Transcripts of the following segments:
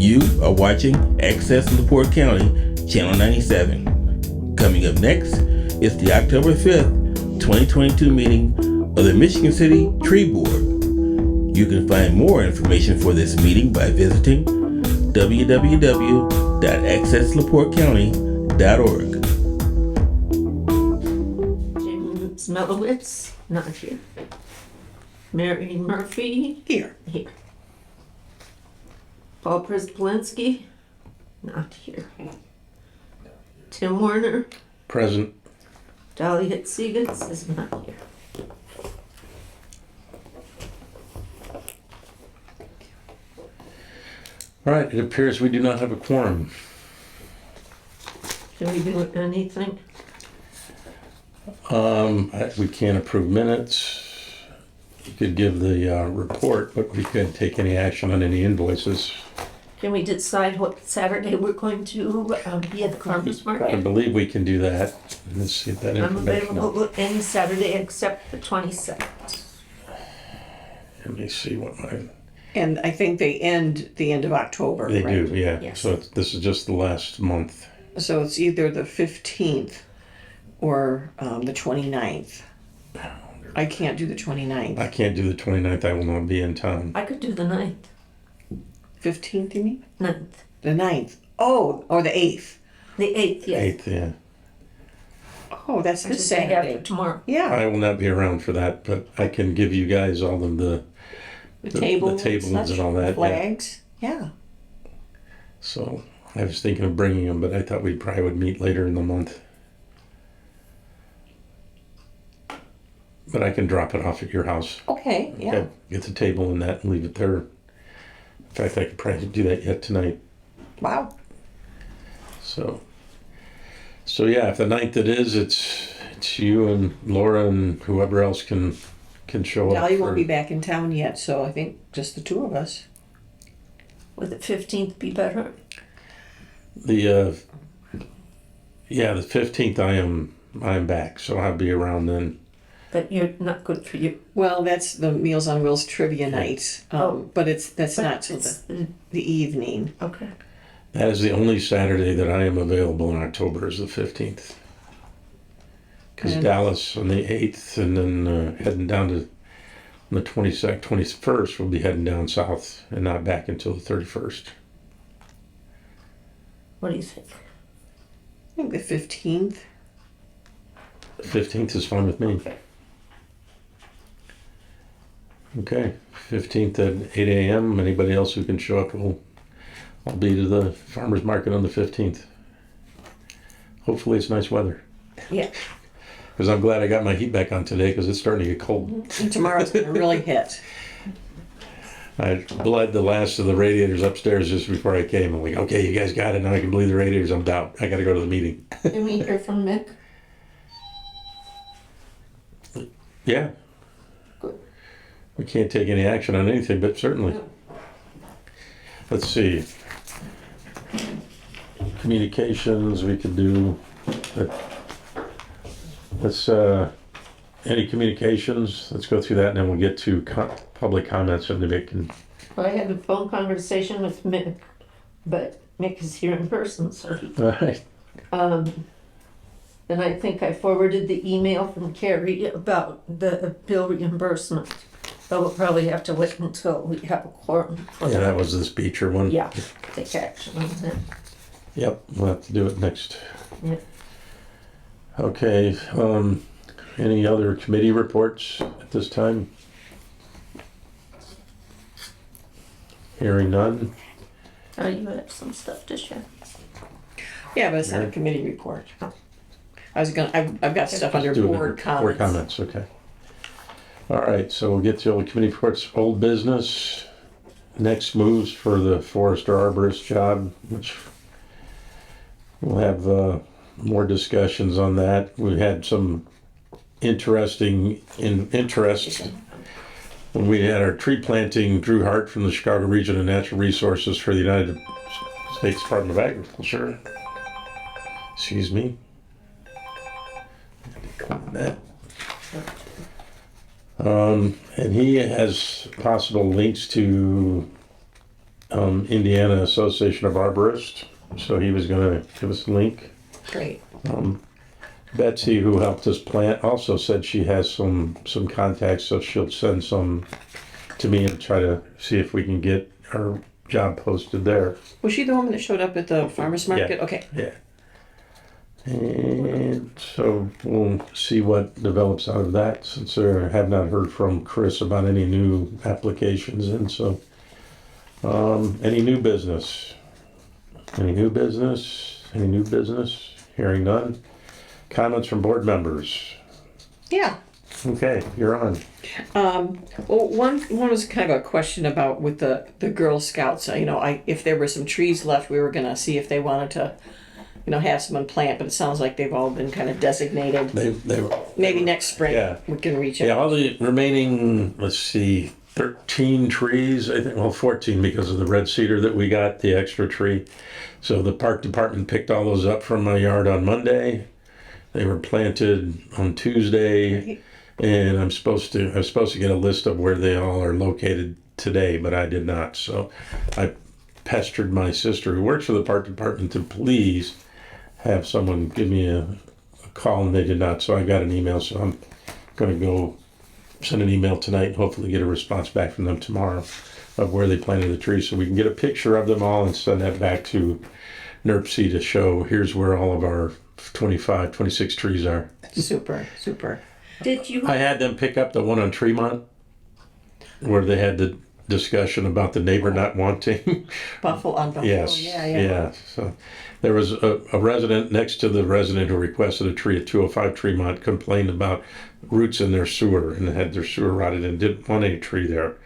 You are watching Access LaPorte County, Channel 97. Coming up next is the October 5th, 2022 meeting of the Michigan City Tree Board. You can find more information for this meeting by visiting www.accesslaportecounty.org. James Melowitz, not here. Mary Murphy, Here. here. Paul Przybylski, not here. Tim Warner, Present. Dolly Hitzigans is not here. All right, it appears we do not have a quorum. Can we do anything? We can't approve minutes. You could give the report, but we couldn't take any action on any invoices. Can we decide what Saturday we're going to be at the farmer's I market? believe we can do that. Let's see if that I'm information. available any Saturday except the 22nd. Let me see what my, And I think they end the end of October, they right? do, yeah. Yes. So this is just the last month. So it's either the 15th or the 29th. I can't do the 29th. I can't do the 29th. I will not be in town. I could do the 9th. 15th, you mean? 9th. The 9th. Oh, or the 8th. The 8th, yes. 8th, yeah. Oh, that's Which this is the day after Saturday. tomorrow. Yeah, I will not be around for that, but I can give you guys all of the the tables, tables such, and all that, yeah. flags. Yeah. So I was thinking of bringing them, but I thought we probably would meet later in the month. But I can drop it off at your house. Okay, yeah. Okay, get the table and that and leave it there. In fact, I could probably do that yet tonight. Wow. So yeah, if the 9th it is, it's you and Laura and whoever else can show up. Dolly won't be back in town yet, so I think just the two of us. Would the 15th be better? The 15th I'm back, so I'll be around then. But you're not good for you. Well, that's the Meals on Wheels trivia night, Oh. but that's But not till it's the evening. okay. That is the only Saturday that I am available in October is the 15th. Because And- Dallas on the 8th and then heading down to the 22nd, 21st, we'll be heading down south and not back until the 31st. What do you think? I think the 15th. The 15th is fine with me. Okay, 15th at 8 a.m. Anybody else who can show up, I'll be to the farmer's market on the 15th. Hopefully it's nice weather. Yeah. Because I'm glad I got my heat back on today because it's starting to get cold. And tomorrow's going to really hit. I bled the last of the radiators upstairs just before I came. I'm like, okay, you guys got it. Now I can bleed the radiators. I'm out. I got to go to the meeting. Can we hear from Mick? Yeah. Good. We can't take any action on anything, but certainly. No. Let's see. Communications, we could do. Let's, any communications? Let's go through that and then we'll get to public comments and Mick can. Well, I had a phone conversation with Mick, but Mick is here in person, so he. All right. And I think I forwarded the email from Carrie about the bill reimbursement. But we'll probably have to wait until we have a quorum for Yeah, that was this Beecher one. Yeah, take action on that. Yep, we'll have to do it next. Yeah. Okay, any other committee reports at this time? Hearing none. Oh, you have some stuff to share. Yeah, but it's not a Yeah. committee report. Oh. I've got stuff under Do it. board comments. Board comments, okay. All right, so we'll get to all the committee reports. Old business, next moves for the forester arborist job, which we'll have more discussions on that. We had some interest when we had our tree planting. Drew Hart from the Chicago Region of Natural Resources for the United States Department of Agriculture. Excuse me. That. And he has possible links to Indiana Association of Arborists, so he was gonna give us a link. Great. Betsy, who helped us plant, also said she has some contacts, so she'll send some to me and try to see if we can get our job posted there. Was she the woman that showed up at the farmer's market? Okay. Yeah. And so we'll see what develops out of that, since I have not heard from Chris about any new applications. And so, any new business? Any new business? Any new business? Hearing none. Comments from board members? Yeah. Okay, you're on. Well, one was kind of a question about with the Girl Scouts. If there were some trees left, we were gonna see if they wanted to, have someone plant. But it sounds like they've all been kind of designated. They were. Maybe next spring Yeah. we can reach out. Yeah, all the remaining, let's see, 13 trees, I think, well, 14 because of the red cedar that we got, the extra tree. So the park department picked all those up from my yard on Monday. They were planted on Tuesday, and I was supposed to get a list of where they all are located today, but I did not. So I pestered my sister, who works for the park department, to please have someone give me a call, and they did not. So I got an email, so I'm going to go send an email tonight and hopefully get a response back from them tomorrow of where they planted the trees, so we can get a picture of them all and send that back to NERC to show here's where all of our 25, 26 trees are. Super. Did you, I had them pick up the one on Tremont where they had the discussion about the neighbor not wanting. Buffalo. Yes. Yeah. So there was a resident next to the resident who requested a tree at 205 Tremont complained about roots in their sewer and had their sewer rotted and didn't want any tree there.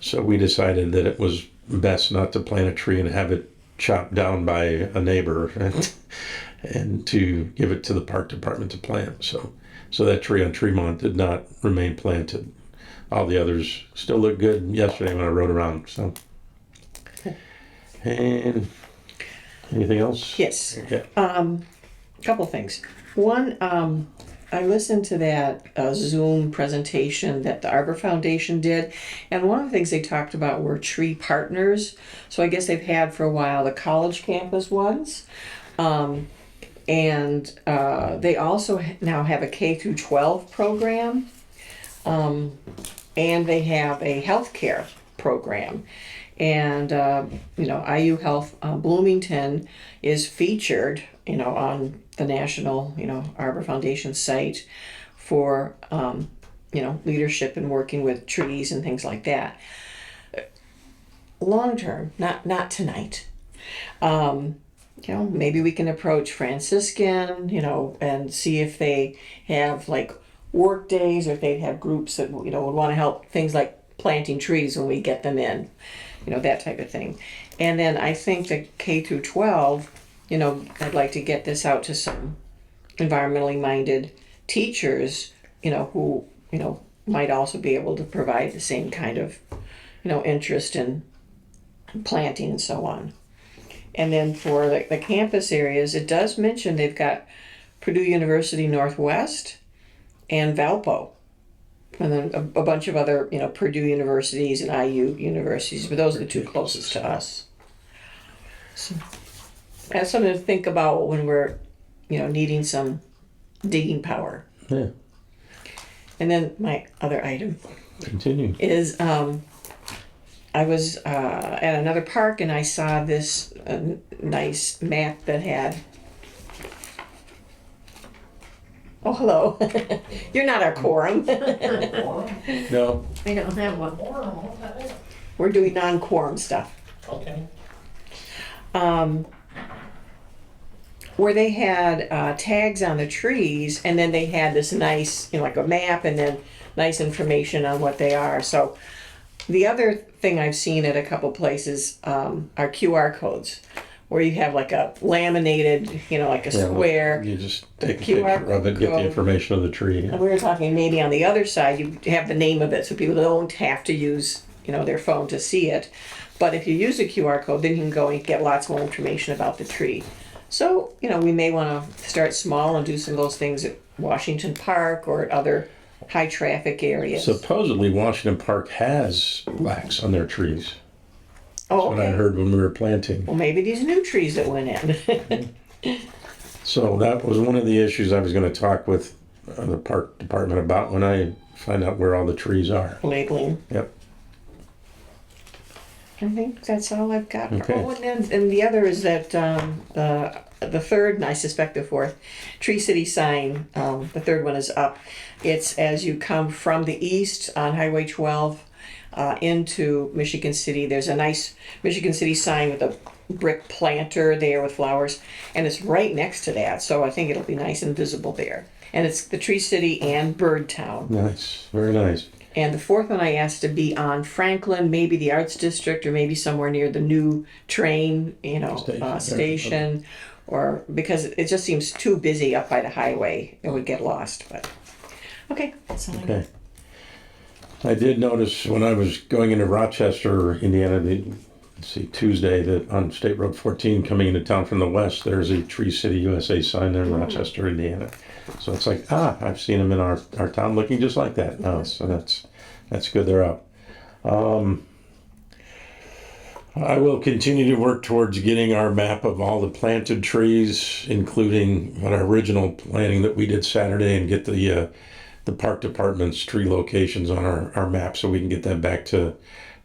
So we decided that it was best not to plant a tree and have it chopped down by a neighbor and to give it to the park department to plant. So that tree on Tremont did not remain planted. All the others still look good yesterday when I rode around. So, and anything else? Yes. Yeah. Couple things. One, I listened to that Zoom presentation that the Arbor Foundation did, and one of the things they talked about were tree partners. So I guess they've had for a while the college campus ones, and they also now have a K through 12 program, and they have a healthcare program. And IU Health Bloomington is featured, on the National, Arbor Foundation site for, leadership and working with trees and things like that. Long term, not tonight. Maybe we can approach Franciscan, and see if they have like work days or if they have groups that, would want to help things like planting trees when we get them in, that type of thing. And then I think that K through 12, I'd like to get this out to some environmentally minded teachers, who, might also be able to provide the same kind of, interest in planting and so on. And then for the campus areas, it does mention they've got Purdue University Northwest and Valpo. And then a bunch of other, Purdue universities and IU universities, but those are the two closest to us. So that's something to think about when we're, needing some digging power. Yeah. And then my other item Continue. is I was at another park and I saw this nice map that had. Oh, hello. You're not our quorum. No. I don't have one. We're doing non-quorum stuff. Okay. Where they had tags on the trees, and then they had this nice, like a map, and then nice information on what they are. So the other thing I've seen at a couple places are QR codes, where you have like a laminated, like a square. You just take a QR picture of it, get the code. information of the tree. And we were talking maybe on the other side, you have the name of it, so people don't have to use, their phone to see it. But if you use a QR code, then you can go and get lots more information about the tree. So, we may want to start small and do some of those things at Washington Park or at other high traffic areas. Supposedly Washington Park has plaques on their trees. Oh, what I okay. heard when we were planting. Well, maybe these new trees that went in. So that was one of the issues I was gonna talk with the park department about when I find out where all the trees are. Labeling. Yep. I think that's all I've got. Okay. Oh, and the other is that the third, and I suspect the fourth, Tree City sign, the third one is up. It's as you come from the east on Highway 12 into Michigan City. There's a nice Michigan City sign with a brick planter there with flowers, and it's right next to that, so I think it'll be nice and visible there. And it's the Tree City and Bird Town. Nice, very nice. And the fourth one I asked to be on Franklin, maybe the Arts District, or maybe somewhere near the new train, station, or because it just seems too busy up by the highway. It would get lost. But okay, that's all I got. Okay. I did notice when I was going into Rochester, Indiana, Tuesday, that on State Road 14 coming into town from the west, there's a Tree City USA sign there in Rochester, Indiana. So it's like, I've seen them in our town looking just like that now. So that's good they're up. I will continue to work towards getting our map of all the planted trees, including our original planning that we did Saturday, and get the park department's tree locations on our map so we can get that back to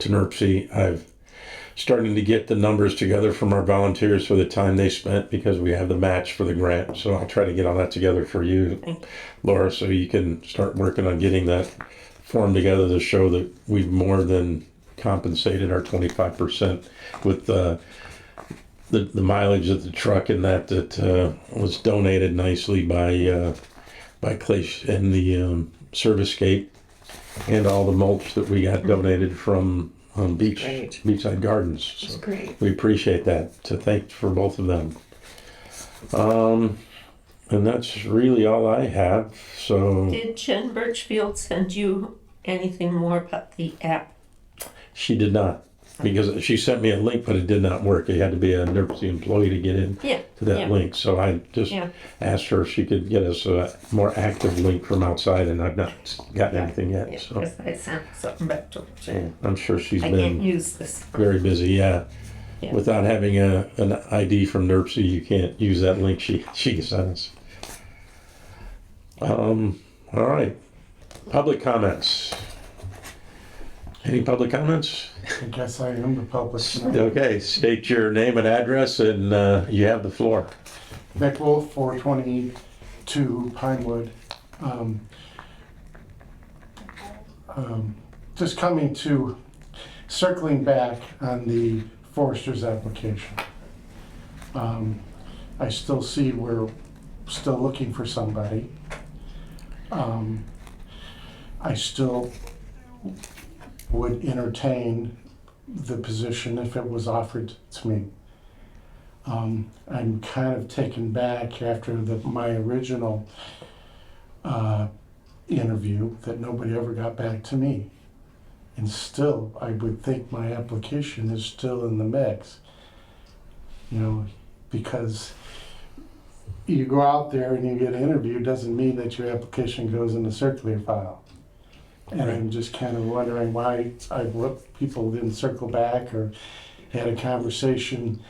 NERC. I've starting to get the numbers together from our volunteers for the time they spent because we have the match for the grant. So I'll try to get all that together for you, Laura, so you can start working on getting that form together to show that we've more than compensated our 25% with the mileage of the truck, and that was donated nicely by Clay and the Servicescape, and all the mulch that we got donated from Beachside Gardens. So That's great. we appreciate that. So thanks for both of them. And that's really all I have. So Did Jen Birchfield send you anything more about the app? she did not, because she sent me a link, but it did not work. You had to be a NERC employee to get in Yeah. to that yeah. link. So I just Yeah. asked her if she could get us a more active link from outside, and I've not gotten anything yet. Yeah, So because I sent something back to her. yeah, I'm sure she's I been can't use this. very busy. Yeah. Yeah. Without having an ID from NERC, you can't use that link she sent us. All right. Public comments. Any public comments? I guess I am the public. Okay, state your name and address, and you have the floor. Vic Wolf, 422 Pinewood. Just circling back on the Forester's application. I still see we're still looking for somebody. I still would entertain the position if it was offered to me. I'm kind of taken back after my original interview that nobody ever got back to me. And still, I would think my application is still in the mix. Because you go out there and you get interviewed doesn't mean that your application goes in the circular file. And I'm just kind of wondering why people didn't circle back or had a conversation.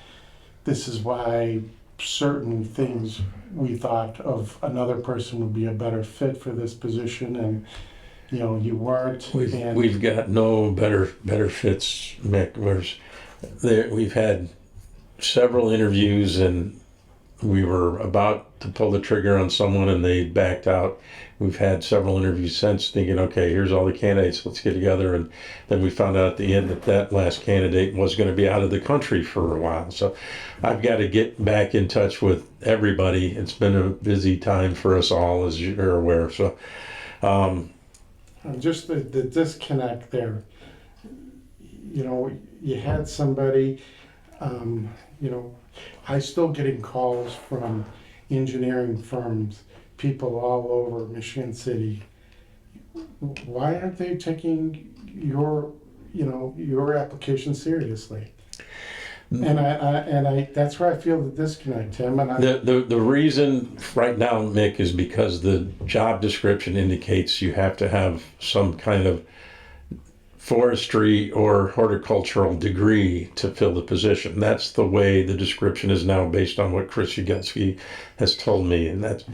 This is why certain things we thought of another person would be a better fit for this position, and you weren't. We've got no better fits, Mick. We've had several interviews, and we were about to pull the trigger on someone, and they backed out. We've had several interviews since, thinking, okay, here's all the candidates, let's get together. And then we found out at the end that last candidate was going to be out of the country for a while. So I've got to get back in touch with everybody. It's been a busy time for us all, as you're aware. So just the disconnect there. You had somebody, I still getting calls from engineering firms, people all over Michigan City. Why aren't they taking your application seriously? And I that's where I feel the disconnect, Tim. And the reason right now, Mick, is because the job description indicates you have to have some kind of forestry or horticultural degree to fill the position. That's the way the description is now based on what Chris Yagetsky has told me. And that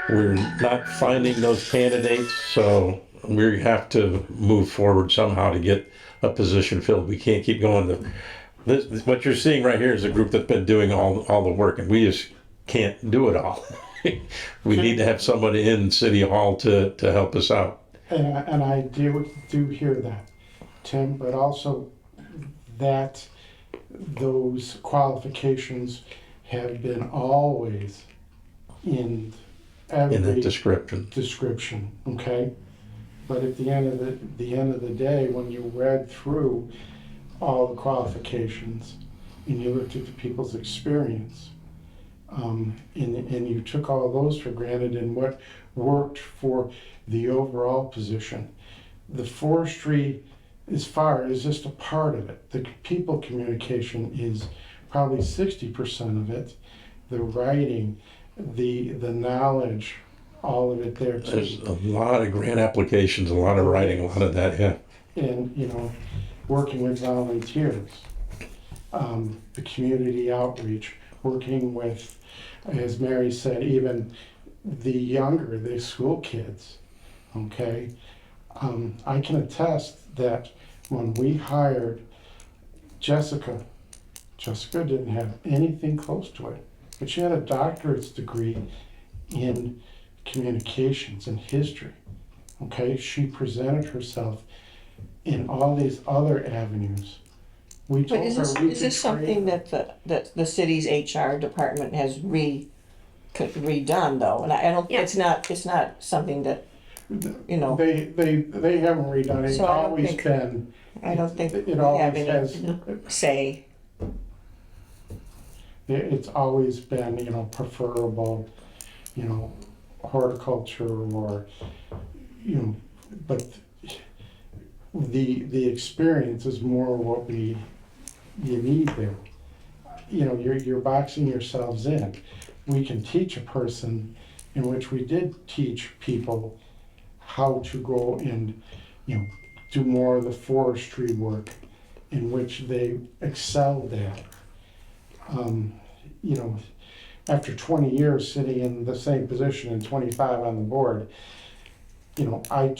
we're not finding those candidates, so we have to move forward somehow to get a position filled. We can't keep going. This, what you're seeing right here is a group that's been doing all the work, and we just can't do it all. We need to have somebody in City Hall to help us out. And I do hear that, Tim, but also that those qualifications have been always in every In that description. description, okay? But at the end of the day, when you read through all the qualifications and you looked at the people's experience, and you took all those for granted and what worked for the overall position. The forestry, as far as just a part of it, the people communication is probably 60% of it. The writing, the knowledge, all of it there too. There's a lot of grant applications, a lot of writing, a lot of that, yeah. And, working with volunteers, the community outreach, working with, as Mary said, even the school kids, okay? I can attest that when we hired Jessica didn't have anything close to it, but she had a doctorate's degree in communications and history, okay? She presented herself in all these other avenues. We But told is her this, we is could this something train- that the city's HR department has redone though? And I don't, Yeah. it's not something that, you know, They haven't redone it. It's So I don't always think- been. I don't think It we have always any has. say. It's always been, preferable, horticulture or, but the experience is more what you need there. You're boxing yourselves in. We can teach a person, in which we did teach people how to go and, do more of the forestry work in which they excelled at. After 20 years sitting in the same position and 25 on the board, I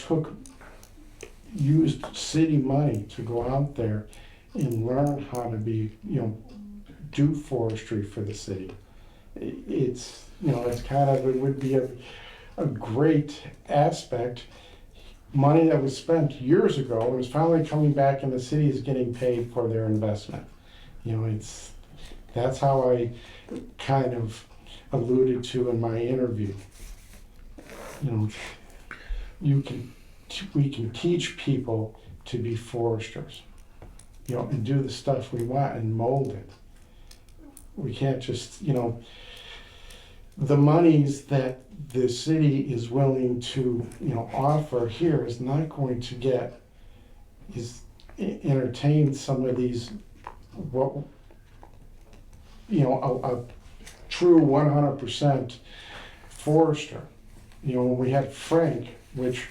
used city money to go out there and learn how to do forestry for the city. It's it would be a great aspect. Money that was spent years ago is finally coming back and the city is getting paid for their investment. That's how I kind of alluded to in my interview. We can teach people to be foresters, and do the stuff we want and mold it. We can't just, the monies that the city is willing to, offer here is not going to entertain some of these, a true 100% forester. When we had Frank, which,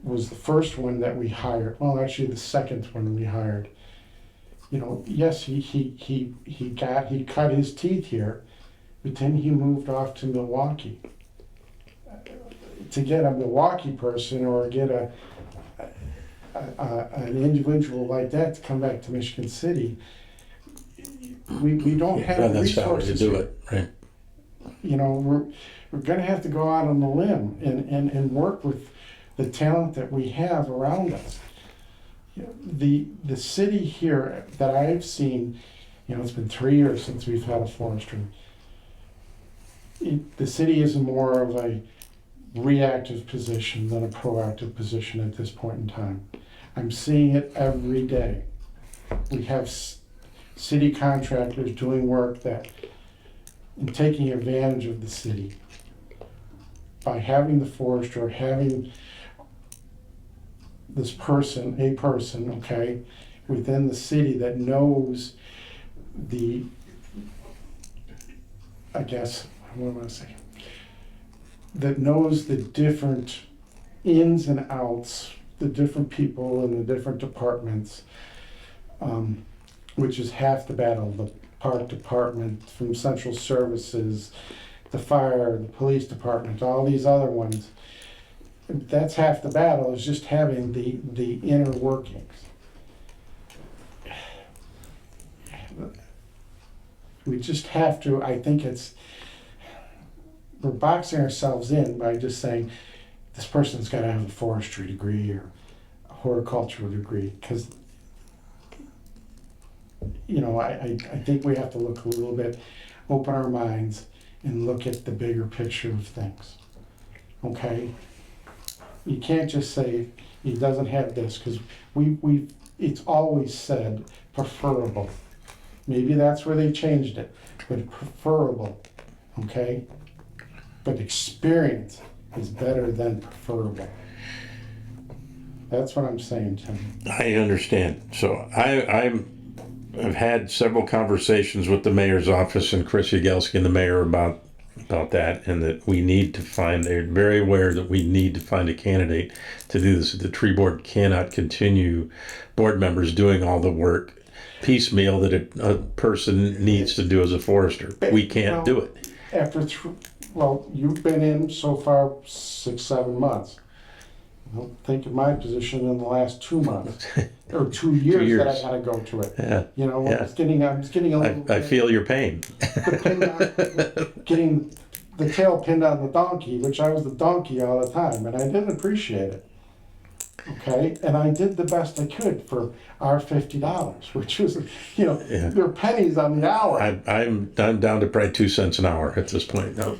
was the first one that we hired, well, actually the second one we hired. Yes, he cut his teeth here, but then he moved off to Milwaukee. To get a Milwaukee person or get an individual like that to come back to Michigan City, we don't have the That's how to resources do here. it, right? We're gonna have to go out on the limb and work with the talent that we have around us. The city here that I've seen, it's been 3 years since we've had a forester. The city is more of a reactive position than a proactive position at this point in time. I'm seeing it every day. We have city contractors doing work and taking advantage of the city by having the forester, having a person, okay, within the city that knows that knows the different ins and outs the different people in the different departments, which is half the battle. The park department, from central services, the fire, the police department, all these other ones. That's half the battle, is just having the inner workings. We just have to, I think we're boxing ourselves in by just saying, this person's gotta have a forestry degree or a horticultural degree, because, you know, I think we have to look a little bit, open our minds and look at the bigger picture of things, okay? You can't just say, he doesn't have this, because it's always said preferable. Maybe that's where they changed it, but preferable, okay? But experience is better than preferable. That's what I'm saying, Tim. I understand. So I've had several conversations with the mayor's office and Chris Yagelski and the mayor about that, and that we need to find, they're very aware that we need to find a candidate to do this. The tree board cannot continue board members doing all the work piecemeal that a person needs to do as a forester. We can't do it. You've been in so far 6-7 months. I don't think in my position in the last 2 months or 2 years, that I gotta go to it. Yeah. You know, Yeah. I'm getting a little. I feel your pain. Getting the tail pinned on the donkey, which I was the donkey all the time, and I didn't appreciate it. Okay, and I did the best I could for our $50, which was, you know, Yeah. they're pennies on the hour. I'm down to probably 2 cents an hour at this point now.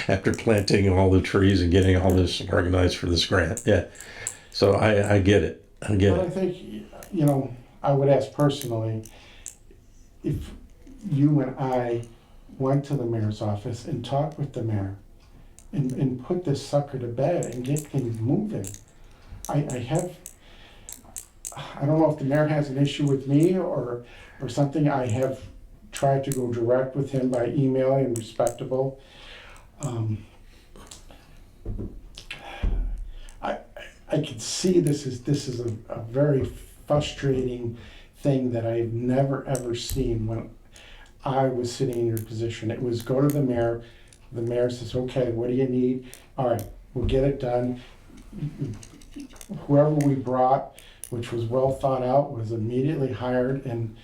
After planting all the trees and getting all this organized for this grant. Yeah. So I get it. I get But I it. think, you know, I would ask personally, if you and I went to the mayor's office and talked with the mayor and put this sucker to bed and get things moving. I don't know if the mayor has an issue with me or something. I have tried to go direct with him by emailing and respectable. I can see this is a very frustrating thing that I've never ever seen when I was sitting in your position. It was go to the mayor says, okay, what do you need? All right, we'll get it done. Whoever we brought, which was well thought out, was immediately hired, and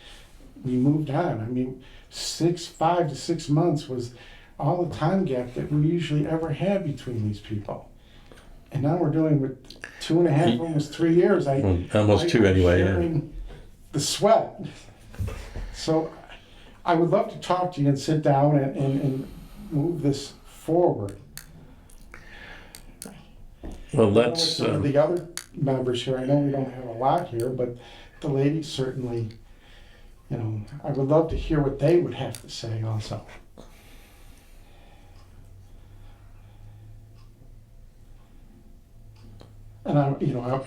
we moved on. I mean, 5 to 6 months was all the time gap that we usually ever had between these people. And now we're dealing with 2.5, almost 3 years. Almost 2 anyway. Yeah. Sharing the sweat. So I would love to talk to you and sit down and move this forward. Well, I know let's. some of the other members here, I know we don't have a lot here, but the ladies certainly, you know, I would love to hear what they would have to say also. And you know,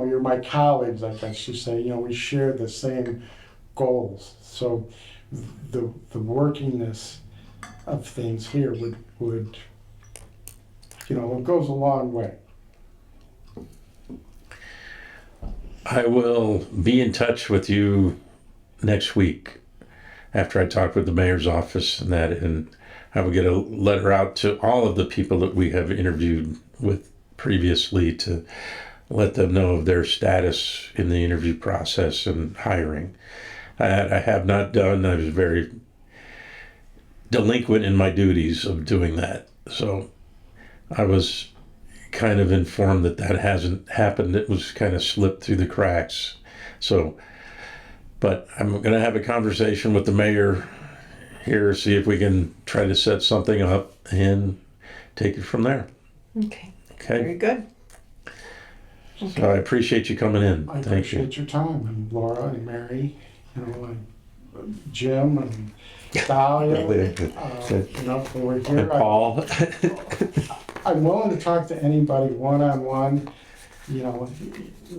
you're my colleagues, I guess you say, you know, we share the same goals. So the workingness of things here would, you know, it goes a long way. I will be in touch with you next week after I talk with the mayor's office and that, and I will get a letter out to all of the people that we have interviewed with previously to let them know of their status in the interview process and hiring. I have not done, I was very delinquent in my duties of doing that. So I was kind of informed that hasn't happened. It was kind of slipped through the cracks. So, but I'm going to have a conversation with the mayor here, see if we can try to set something up and take it from there. Okay. Okay. Very good. So I appreciate you coming in. I Thank you. appreciate your time, and Laura and Mary, you know, and Jim and Dahlia, you know, who were And here. Paul. I'm willing to talk to anybody one-on-one, you know,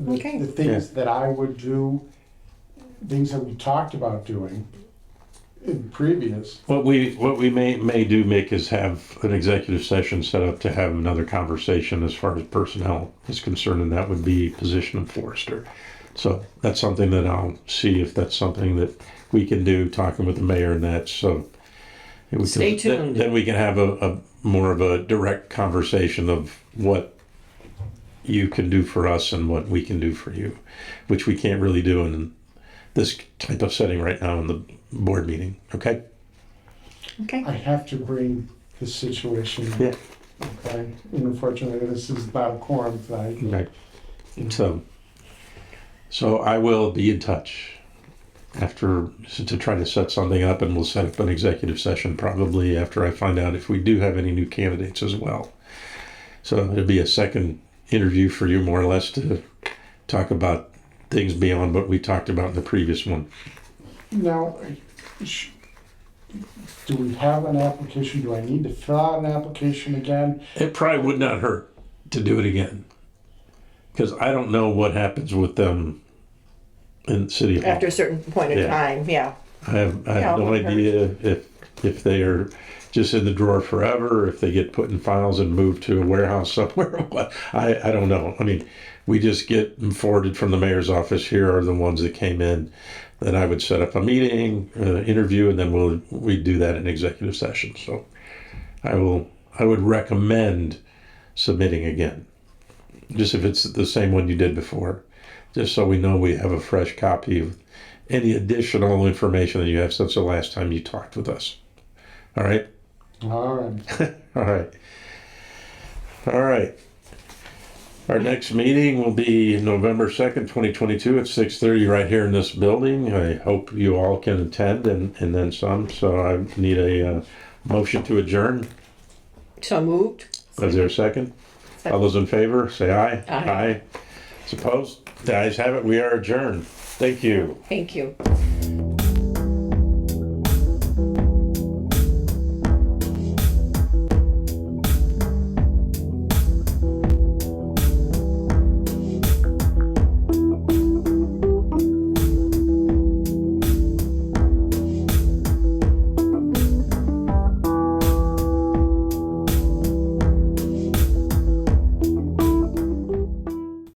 Okay. the things that I would do, things that we talked about doing. in previous. What we may do, Mick, is have an executive session set up to have another conversation as far as personnel is concerned, and that would be position of forester. So that's something that I'll see if that's something that we can do, talking with the mayor and that, so. we can- Stay tuned. Then we can have a more of a direct conversation of what you can do for us and what we can do for you, which we can't really do in this type of setting right now in the board meeting, okay? Okay. I have to bring the situation. Yeah. Okay, and unfortunately, this is not a quorum tonight. Right. So I will be in touch after to try to set something up, and we'll set up an executive session probably after I find out if we do have any new candidates as well. So it'll be a second interview for you, more or less, to talk about things beyond what we talked about in the previous one. Now, do we have an application? Do I need to fill out an application again? It probably would not hurt to do it again, because I don't know what happens with them in City Hall. After a certain point of Yeah. time, yeah. I have Yeah, no it would idea if they are just in the drawer forever, or if they get put in files and moved to a warehouse somewhere. What I don't know. I mean, we just get them forwarded from the mayor's office. Here are the ones that came in. Then I would set up a meeting, interview, and then we do that in executive session. So I would recommend submitting again, just if it's the same one you did before, just so we know we have a fresh copy of any additional information that you have since the last time you talked with us. All right? All right. All right. All right. Our next meeting will be November 2nd, 2022 at 6:30 right here in this building. I hope you all can attend and then some. So I need a motion to adjourn. So moved. Is there a second? All those in favor, say aye. Aye. Opposed? The ayes have it. We are adjourned. Thank you. Thank you.